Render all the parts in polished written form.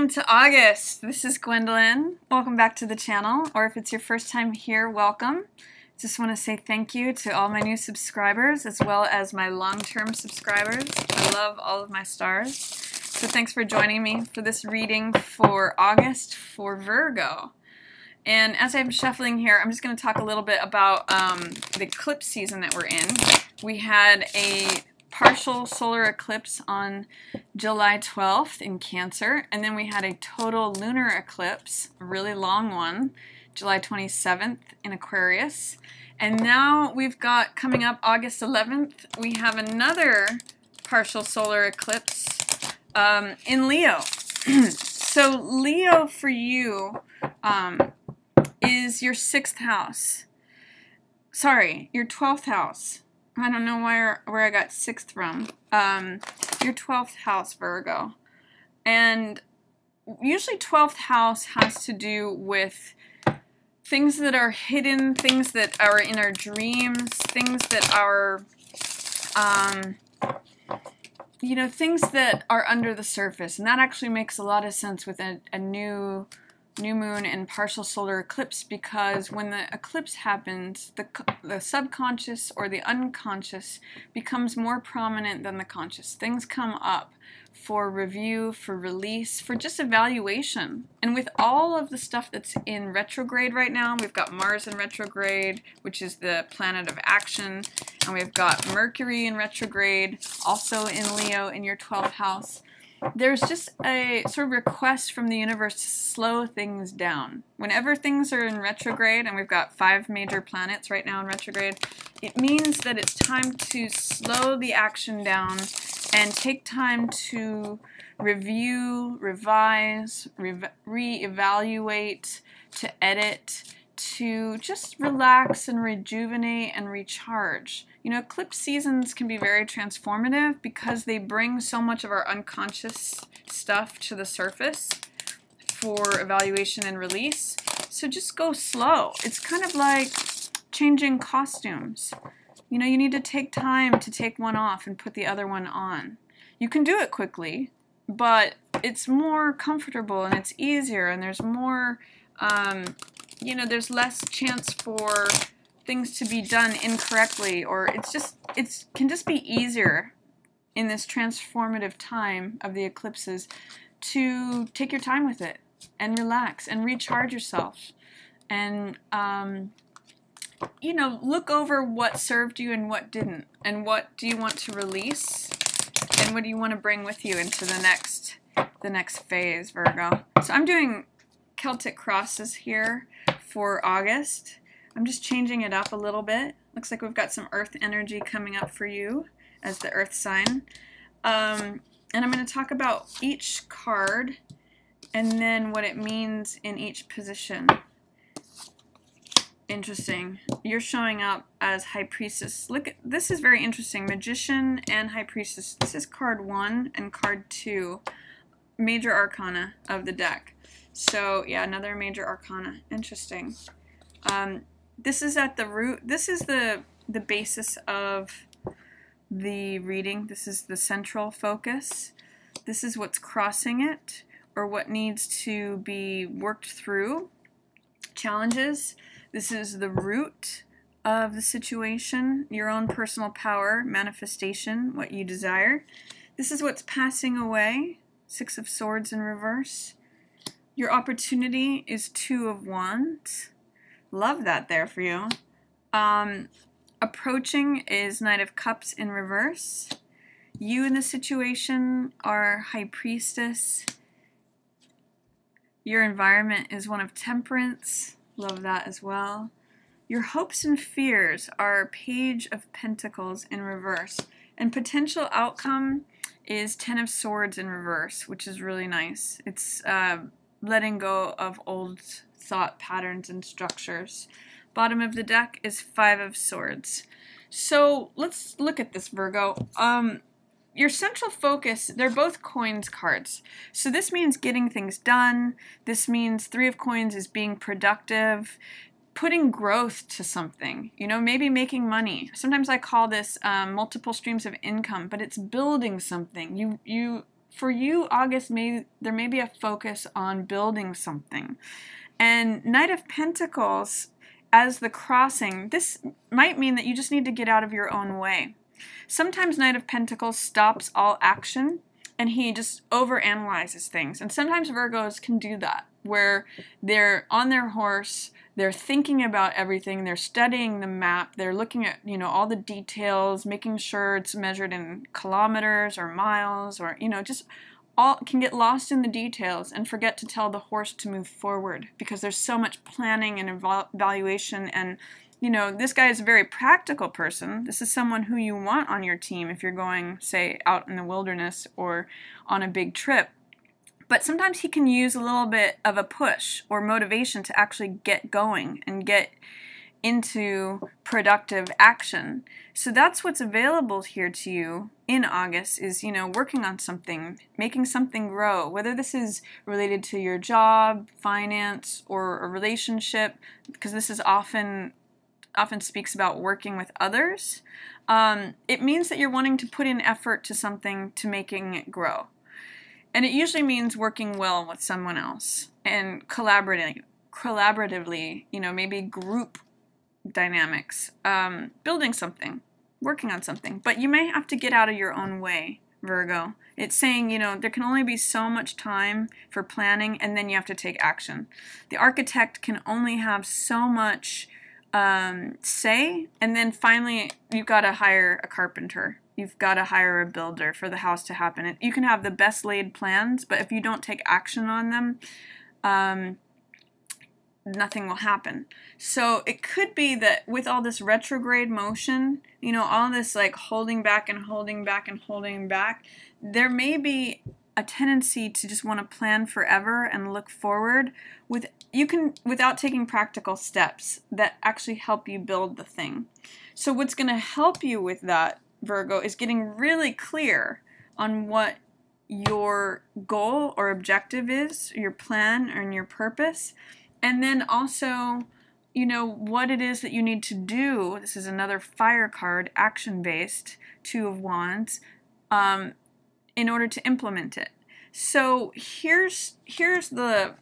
Welcome to August. This is Gwendolyn. Welcome back to the channel, or if it's your first time here, welcome. Just want to say thank you to all my new subscribers as well as my long-term subscribers. I love all of my stars. So thanks for joining me for this reading for August for Virgo. And as I'm shuffling here, I'm just going to talk a little bit about the eclipse season that we're in. We had a partial solar eclipse on July 12th in Cancer, and then we had a total lunar eclipse, a really long one, July 27th in Aquarius. And now we've got, coming up August 11th, we have another partial solar eclipse in Leo. So Leo for you is your 6th house. Sorry, your 12th house. I don't know where I got 6th from. Your 12th house, Virgo. And usually 12th house has to do with things that are hidden, things that are in our dreams, things that are, you know, things that are under the surface. And that actually makes a lot of sense with a new moon and partial solar eclipse, because when the eclipse happens, the subconscious or the unconscious becomes more prominent than the conscious. Things come up for review, for release, for just evaluation. And with all of the stuff that's in retrograde right now, we've got Mars in retrograde, which is the planet of action, and we've got Mercury in retrograde, also in Leo in your 12th house. There's just a sort of request from the universe to slow things down. Whenever things are in retrograde, and we've got 5 major planets right now in retrograde, it means that it's time to slow the action down and take time to review, revise, reevaluate, to edit, to just relax and rejuvenate and recharge. You know, eclipse seasons can be very transformative because they bring so much of our unconscious stuff to the surface for evaluation and release. So just go slow. It's kind of like changing costumes. You know, you need to take time to take one off and put the other one on. You can do it quickly, but it's more comfortable and it's easier, and there's more, you know, there's less chance for things to be done incorrectly, or it can just be easier in this transformative time of the eclipses to take your time with it and relax and recharge yourself and you know, look over what served you and what didn't, and what do you want to release and what do you want to bring with you into the next phase, Virgo. So I'm doing Celtic crosses here for August. I'm just changing it up a little bit. Looks like we've got some earth energy coming up for you as the earth sign. And I'm going to talk about each card and then what it means in each position. Interesting. You're showing up as High Priestess. Look, this is very interesting. Magician and High Priestess. This is card 1 and card 2. Major Arcana of the deck. So yeah, another Major Arcana. Interesting. This is at the root. This is the basis of the reading. This is the central focus. This is what's crossing it, or what needs to be worked through. Challenges. This is the root of the situation, your own personal power, manifestation, what you desire. This is what's passing away. 6 of Swords in reverse. Your opportunity is 2 of Wands. Love that there for you. Approaching is Knight of Cups in reverse. You in the situation are High Priestess. Your environment is one of Temperance. Love that as well. Your hopes and fears are Page of Pentacles in reverse. And potential outcome is 10 of Swords in reverse, which is really nice. It's letting go of old thought patterns and structures. Bottom of the deck is 5 of Swords. So let's look at this, Virgo. Your central focus, they're both coins cards. So this means getting things done. This means 3 of Coins is being productive, putting growth to something, you know, maybe making money. Sometimes I call this multiple streams of income, but it's building something. You for you, August, there may be a focus on building something. And Knight of Pentacles as the crossing, this might mean that you just need to get out of your own way. Sometimes Knight of Pentacles stops all action and he just overanalyzes things. And sometimes Virgos can do that, where they're on their horse, they're thinking about everything, they're studying the map, they're looking at, all the details, making sure it's measured in kilometers or miles, or, just all can get lost in the details and forget to tell the horse to move forward because there's so much planning and evaluation. And this guy is a very practical person. This is someone who you want on your team if you're going, say, out in the wilderness or on a big trip. But sometimes he can use a little bit of a push or motivation to actually get going and get into productive action. So that's what's available here to you in August is, working on something, making something grow, whether this is related to your job, finance, or a relationship, because this is often speaks about working with others. It means that you're wanting to put in effort to something to making it grow. And it usually means working well with someone else and collaboratively, maybe group dynamics, building something, working on something. But you may have to get out of your own way, Virgo. It's saying, there can only be so much time for planning, and then you have to take action. The architect can only have so much say, and then finally you've got to hire a carpenter. You've got to hire a builder for the house to happen. You can have the best laid plans, but if you don't take action on them, nothing will happen. So it could be that with all this retrograde motion, all this like holding back and holding back and holding back, there may be a tendency to just want to plan forever and look forward without taking practical steps that actually help you build the thing. So what's going to help you with that, Virgo, is getting really clear on what your goal or objective is, your plan and your purpose, and then also, what it is that you need to do. This is another fire card, action-based, Two of Wands, in order to implement it. So here's the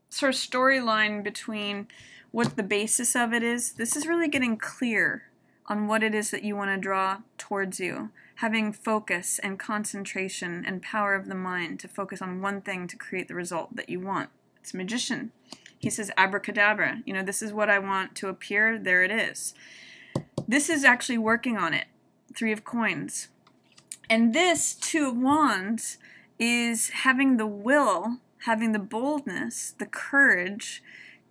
sort of storyline between what the basis of it is. This is really getting clear on what it is that you want to draw towards you, having focus and concentration and power of the mind to focus on one thing to create the result that you want. It's Magician. He says, abracadabra, this is what I want to appear, there it is. This is actually working on it, Three of Coins. And this Two of Wands is having the will, having the boldness, the courage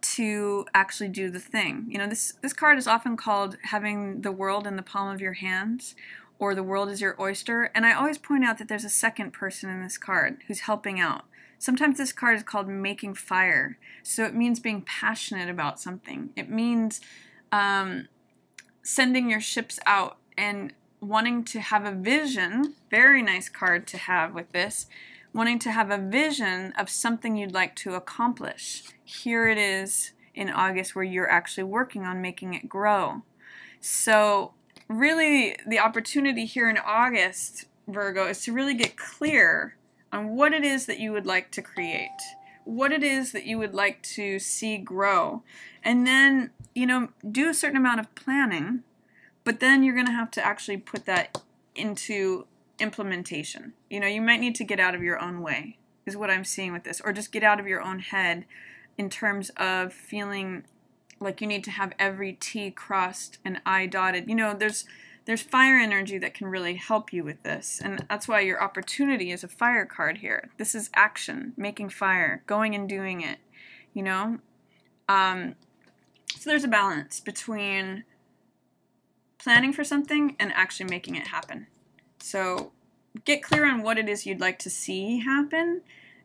to actually do the thing. This card is often called having the world in the palm of your hands, or the world is your oyster. And I always point out that there's a second person in this card who's helping out. Sometimes this card is called making fire. So it means being passionate about something. It means sending your ships out and wanting to have a vision. Very nice card to have with this. Wanting to have a vision of something you'd like to accomplish. Here it is in August where you're actually working on making it grow. So really the opportunity here in August, Virgo, is to really get clear on what it is that you would like to create, what it is that you would like to see grow, and then, do a certain amount of planning, but then you're going to have to actually put that into implementation. You might need to get out of your own way, is what I'm seeing with this, or just get out of your own head in terms of feeling like you need to have every T crossed and I dotted. There's fire energy that can really help you with this, and that's why your opportunity is a fire card here. This is action, making fire, going and doing it, So there's a balance between planning for something and actually making it happen. So get clear on what it is you'd like to see happen,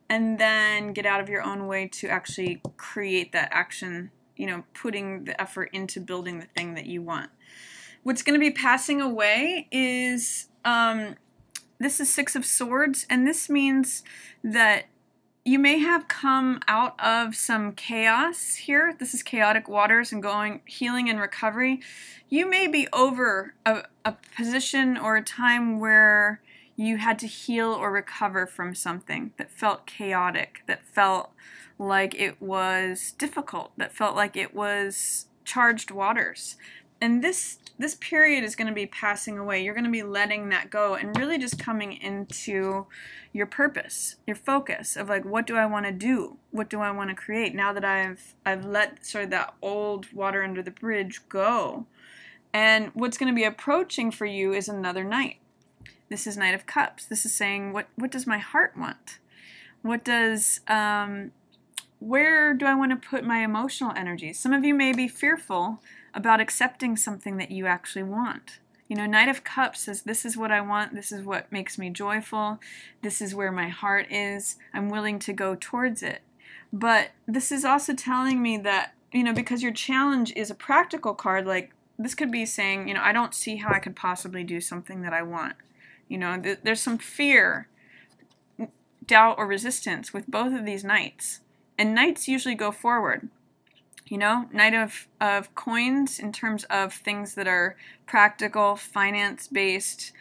and then get out of your own way to actually create that action, putting the effort into building the thing that you want. What's going to be passing away is, this is Six of Swords, and this means that you may have come out of some chaos here. This is chaotic waters and healing and recovery. You may be over a position or a time where you had to heal or recover from something that felt chaotic, that felt like it was difficult, that felt like it was charged waters. And this period is going to be passing away. You're going to be letting that go and really just coming into your purpose, your focus of like, what do I want to do? What do I want to create? Now that I've let sort of that old water under the bridge go. And what's going to be approaching for you is another Knight. This is Knight of Cups. This is saying, what does my heart want? What does, where do I want to put my emotional energy? Some of you may be fearful about accepting something that you actually want. You know, Knight of Cups says, this is what I want, this is what makes me joyful, this is where my heart is, I'm willing to go towards it. But this is also telling me that, you know, because your challenge is a practical card, like, this could be saying, you know, I don't see how I could possibly do something that I want. You know, there's some fear, doubt, or resistance with both of these Knights. And Knights usually go forward. You know, Knight of Coins in terms of things that are practical, finance-based,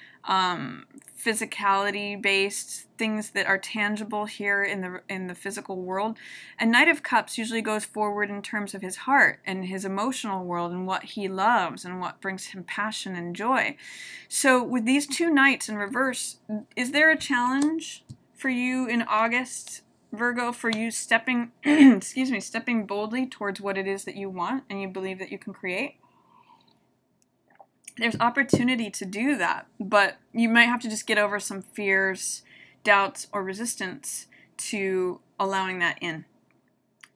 physicality-based, things that are tangible here in the physical world. And Knight of Cups usually goes forward in terms of his heart and his emotional world and what he loves and what brings him passion and joy. So with these two Knights in reverse, is there a challenge for you in August, Virgo, for you stepping, stepping boldly towards what it is that you want and you believe that you can create? There's opportunity to do that, but you might have to just get over some fears, doubts, or resistance to allowing that in.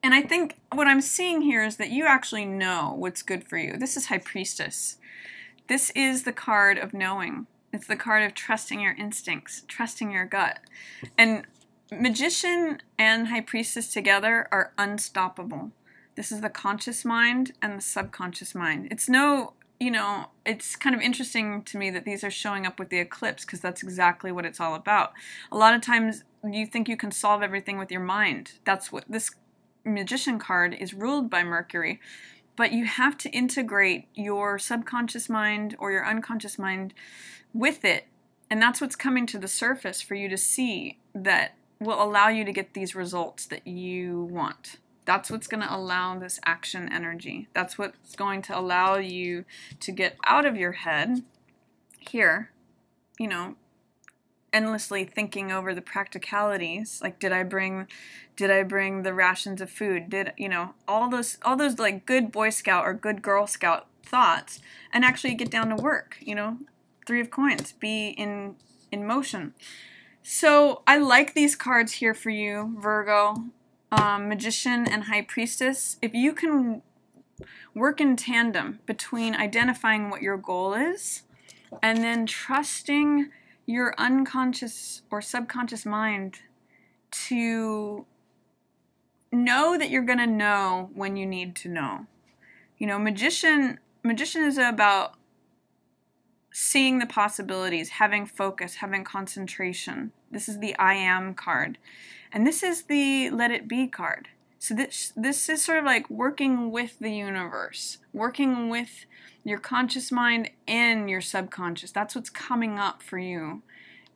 And I think what I'm seeing here is that you actually know what's good for you. This is High Priestess. This is the card of knowing. It's the card of trusting your instincts, trusting your gut. And Magician and High Priestess together are unstoppable. This is the conscious mind and the subconscious mind. It's no, you know, it's kind of interesting to me that these are showing up with the eclipse because that's exactly what it's all about. A lot of times you think you can solve everything with your mind. That's what this Magician card is ruled by Mercury. But you have to integrate your subconscious mind or your unconscious mind with it. And that's what's coming to the surface for you to see that will allow you to get these results that you want. That's what's going to allow this action energy. That's what's going to allow you to get out of your head here, you know, endlessly thinking over the practicalities. Like, did I bring the rations of food? Did, you know, all those like good Boy Scout or good Girl Scout thoughts, and actually get down to work, you know, Three of Coins, be in motion. So I like these cards here for you, Virgo, Magician and High Priestess. If you can work in tandem between identifying what your goal is and then trusting your unconscious or subconscious mind to know that you're going to know when you need to know. You know, Magician is about seeing the possibilities, having focus, having concentration. This is the I Am card. And this is the Let It Be card. So this is sort of like working with the universe, working with your conscious mind and your subconscious. That's what's coming up for you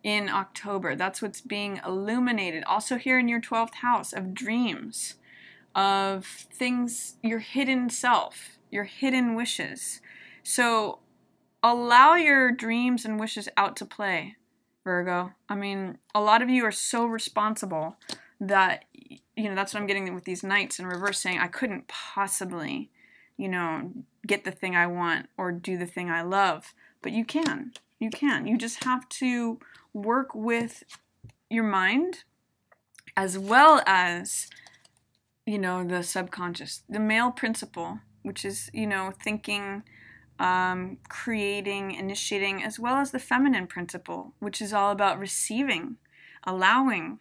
in October. That's what's being illuminated. Also here in your 12th house of dreams, of things, your hidden self, your hidden wishes. So allow your dreams and wishes out to play, Virgo. I mean, a lot of you are so responsible that, you know, that's what I'm getting with these Knights in reverse, saying I couldn't possibly, you know, get the thing I want or do the thing I love. But you can. You can. You just have to work with your mind as well as, you know, the subconscious. The male principle, which is, you know, thinking, creating, initiating, as well as the feminine principle, which is all about receiving, allowing,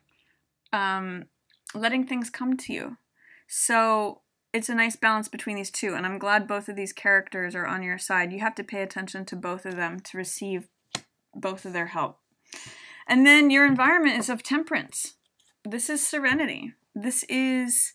letting things come to you. So it's a nice balance between these two, and I'm glad both of these characters are on your side. You have to pay attention to both of them to receive both of their help. And then your environment is of temperance. This is serenity. This is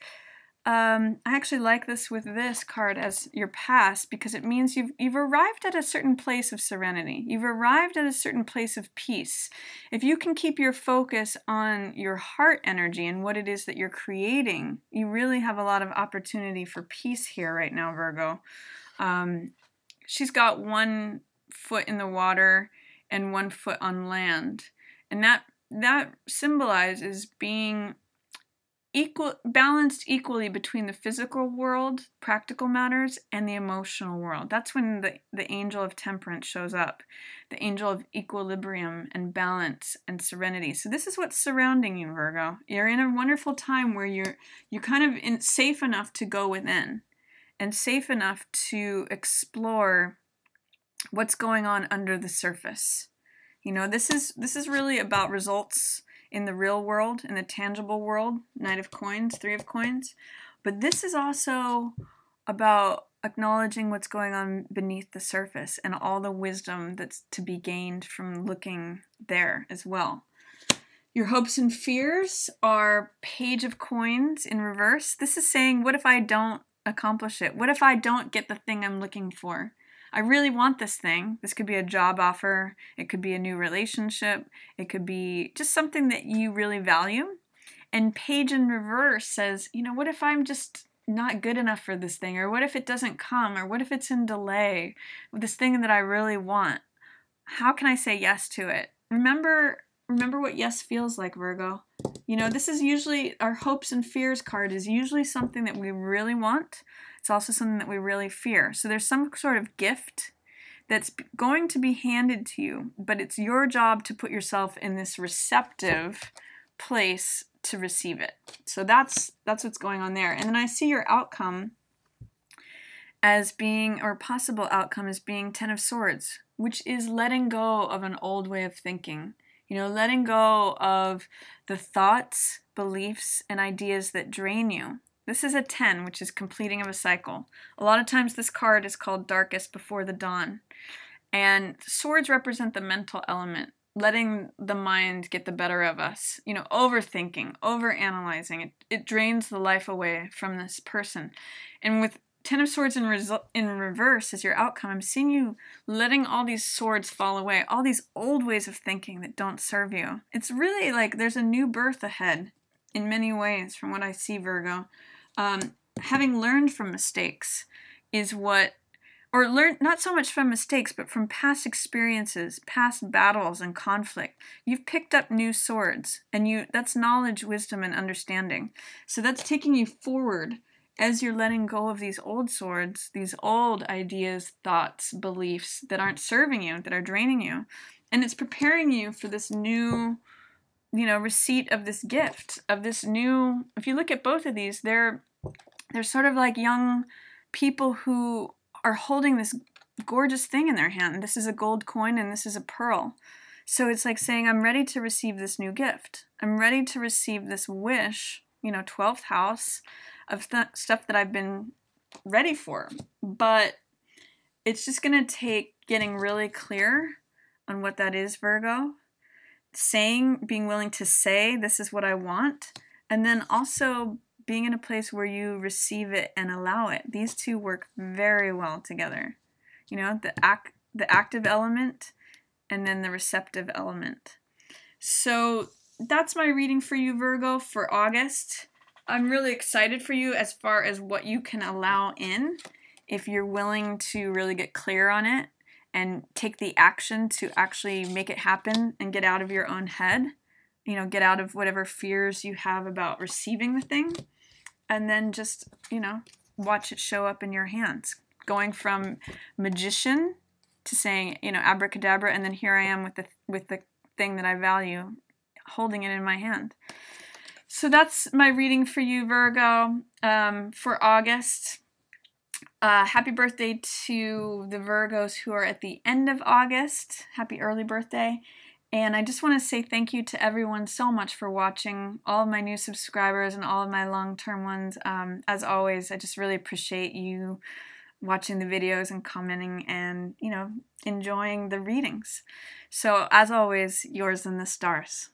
I actually like this with this card as your past, because it means you've arrived at a certain place of serenity. You've arrived at a certain place of peace. If you can keep your focus on your heart energy and what it is that you're creating, you really have a lot of opportunity for peace here right now, Virgo. She's got one foot in the water and one foot on land, and that symbolizes being balanced equally between the physical world, practical matters, and the emotional world. That's when the angel of temperance shows up, the angel of equilibrium and balance and serenity. So this is what's surrounding you, Virgo. You're in a wonderful time where you're kind of safe enough to go within and safe enough to explore what's going on under the surface. You know, this is really about results in the real world, in the tangible world. Knight of Coins, Three of Coins. But this is also about acknowledging what's going on beneath the surface and all the wisdom that's to be gained from looking there as well. Your hopes and fears are Page of Coins in reverse. This is saying, what if I don't accomplish it? What if I don't get the thing I'm looking for? I really want this thing. This could be a job offer. It could be a new relationship. It could be just something that you really value. And Page in reverse says, you know, what if I'm just not good enough for this thing? Or what if it doesn't come? Or what if it's in delay? This thing that I really want. How can I say yes to it? Remember what yes feels like, Virgo. You know, this is usually, our hopes and fears card is usually something that we really want. It's also something that we really fear. So there's some sort of gift that's going to be handed to you, but it's your job to put yourself in this receptive place to receive it. So that's what's going on there. And then I see your outcome as being, or possible outcome as being, Ten of Swords, which is letting go of an old way of thinking. You know, letting go of the thoughts, beliefs, and ideas that drain you. This is a 10, which is completing of a cycle. A lot of times this card is called Darkest Before the Dawn. And swords represent the mental element, letting the mind get the better of us. You know, overthinking, overanalyzing. It drains the life away from this person. And with Ten of Swords in reverse as your outcome, I'm seeing you letting all these swords fall away, all these old ways of thinking that don't serve you. It's really like there's a new birth ahead in many ways from what I see, Virgo. Having learned from mistakes is what, or learn not so much from mistakes, but from past experiences, past battles and conflict. You've picked up new swords, and that's knowledge, wisdom, and understanding. So that's taking you forward as you're letting go of these old swords, these old ideas, thoughts, beliefs that aren't serving you, that are draining you. And it's preparing you for this new, you know, receipt of this gift, of this new, if you look at both of these, they're sort of like young people who are holding this gorgeous thing in their hand. This is a gold coin and this is a pearl. So it's like saying, I'm ready to receive this new gift. I'm ready to receive this wish, you know, 12th house of stuff that I've been ready for. But it's just going to take getting really clear on what that is, Virgo. Being willing to say, this is what I want. And then also being in a place where you receive it and allow it. These two work very well together. You know, the active element and then the receptive element. So that's my reading for you, Virgo, for August. I'm really excited for you as far as what you can allow in if you're willing to really get clear on it and take the action to actually make it happen and get out of your own head. You know, get out of whatever fears you have about receiving the thing. And then just, you know, watch it show up in your hands. Going from magician to saying, you know, abracadabra, and then here I am with the thing that I value, holding it in my hand. So that's my reading for you, Virgo, for August. Happy birthday to the Virgos who are at the end of August. Happy early birthday. And I just want to say thank you to everyone so much for watching, all of my new subscribers and all of my long-term ones. As always, I just really appreciate you watching the videos and commenting and, you know, enjoying the readings. So as always, yours in the stars.